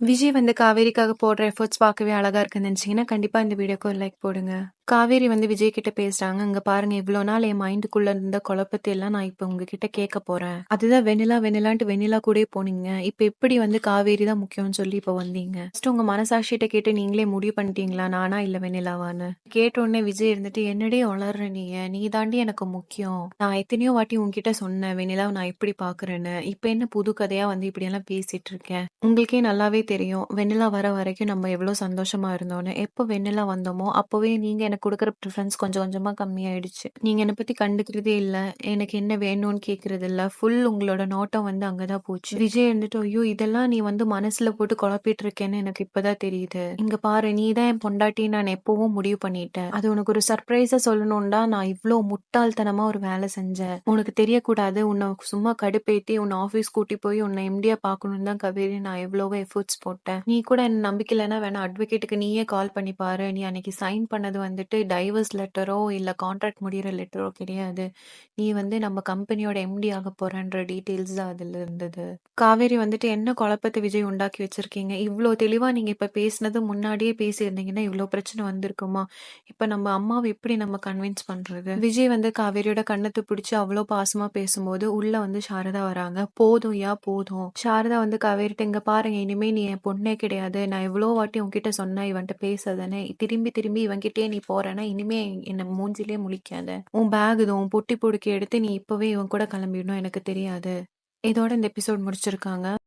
விஜய் வந்து காவேரிக்காக போடுற எஃபோர்ட்ஸ் பார்க்கவே அழகா இருக்குன்னு நினைச்சீங்கன்னா, கண்டிப்பா இந்த வீடியோக்கு ஒரு லைக் போடுங்க. காவேரி வந்து விஜய் கிட்ட பேசுறாங்க. "இங்க பாருங்க இவ்ளோ நாள் என் மைண்டுக்குள்ள இருந்த குழப்பத்தை எல்லாம் நான் இப்ப உங்ககிட்ட கேட்க போறேன். அதுதான் வெண்ணிலா வெண்ணிலான்ட்டு வெண்ணிலா கூடயே போனீங்க. இப்ப எப்படி வந்து காவேரி தான் முக்கியம்னு சொல்லி இப்ப வந்தீங்க? ஃபர்ஸ்ட் உங்க மனசாட்சிட்ட கேட்டு நீங்களே முடிவு பண்ணிட்டீங்களா? நானா இல்ல வெண்ணிலாவான்னு?" கேட்ட உடனே விஜய் இருந்துட்டு, "என்னடி உளர்ற நீயு? நீ தாண்டி எனக்கு முக்கியம். நான் எத்தனையோ வாட்டி உன்கிட்ட சொன்னேன் வெண்ணிலாவ நான் எப்படி பார்க்குறேன்னு. இப்ப என்ன புது கதையா வந்து இப்படியெல்லாம் பேசிட்டு இருக்க? உங்களுக்கே நல்லாவே தெரியும். வெண்ணிலா வர வரைக்கும் நம்ம எவ்ளோ சந்தோஷமா இருந்தோம்னு. எப்போ வெண்ணிலா வந்தோமோ, அப்பவே நீங்க எனக்கு குடுக்குற ப்ரிஃபரன்ஸ் கொஞ்சம் கொஞ்சமா கம்மியாயிடுச்சு. நீங்க என்ன பத்தி கண்டுக்கிறதே இல்ல. எனக்கு என்ன வேணும்னு கேட்கறது இல்ல. ஃபுல் உங்களோட நோட்டம் வந்து அங்க தான் போச்சு." விஜய் இருந்துட்டு, "ஐயோ! இதெல்லாம் நீ வந்து மனசுல போட்டு குழப்பிட்டு இருக்கேன்னு எனக்கு இப்பதான் தெரியுது. இங்க பாரு நீ தான் என் பொண்டாட்டின்னு நான் எப்பவும் முடிவு பண்ணிட்டேன். அது உனக்கு ஒரு சர்ப்ரைஸா சொல்லணும்னு தான் நான் இவ்ளோ முட்டாள்தனமா ஒரு வேலை செஞ்சேன். உனக்கு தெரியக்கூடாது. உன்ன சும்மா கடுப்பேத்தி உன்ன ஆஃபீஸ் கூட்டி போய் உன்ன எம்டியா பார்க்கணும்னு தான் காவேரி நான் எவ்வளவோ எஃபோர்ட்ஸ் போட்டேன். நீ கூட என்ன நம்பிக்கை இல்லைன்னா வேணா அட்வொகேட்டுக்கு நீயே கால் பண்ணி பாரு. நீ அன்னைக்கு சைன் பண்ணது வந்துட்டு டைவர்ஸ் லெட்டரோ இல்ல கான்ட்ராக்ட் முடியிற லெட்டரோ கிடையாது. நீ வந்து நம்ம கம்பெனியோட எம்டி ஆக போறன்ற டீட்டெயில்ஸ் தான் அதுல இருந்தது." காவேரி வந்துட்டு, "என்ன குழப்பத்தை விஜய் உண்டாக்கி வச்சிருக்கீங்க? இவ்ளோ தெளிவா நீங்க இப்ப பேசினது முன்னாடியே பேசியிருந்தீங்கன்னா இவ்ளோ பிரச்சனை வந்திருக்குமா? இப்ப நம்ம அம்மாவ எப்படி நம்ம கன்வின்ஸ் பண்றது?" விஜய் வந்து காவேரியோட கண்ணத்த பிடிச்சு அவ்ளோ பாசமா பேசும்போது உள்ள வந்து சாரதா வராங்க. "போதும்யா போதும்." சாரதா வந்து காவேரிட்ட, "இங்க பாருங்க இனிமே நீ என் பொண்ணே கிடையாது. நான் எவ்வளோ வாட்டி உன்கிட்ட சொன்னேன் இவன்ட்ட பேசாதன்னு. திரும்பி திரும்பி இவன்கிட்டயே நீ போறேன்னா இனிமே என்ன மூஞ்சிலே முழிக்காத. உன் பேக் இது உன் பொட்டி பொடுக்கி எடுத்து நீ இப்பவே இவன் கூட கிளம்பிடணும் எனக்கு தெரியாது." இதோட இந்த எபிசோட் முடிச்சிருக்காங்க.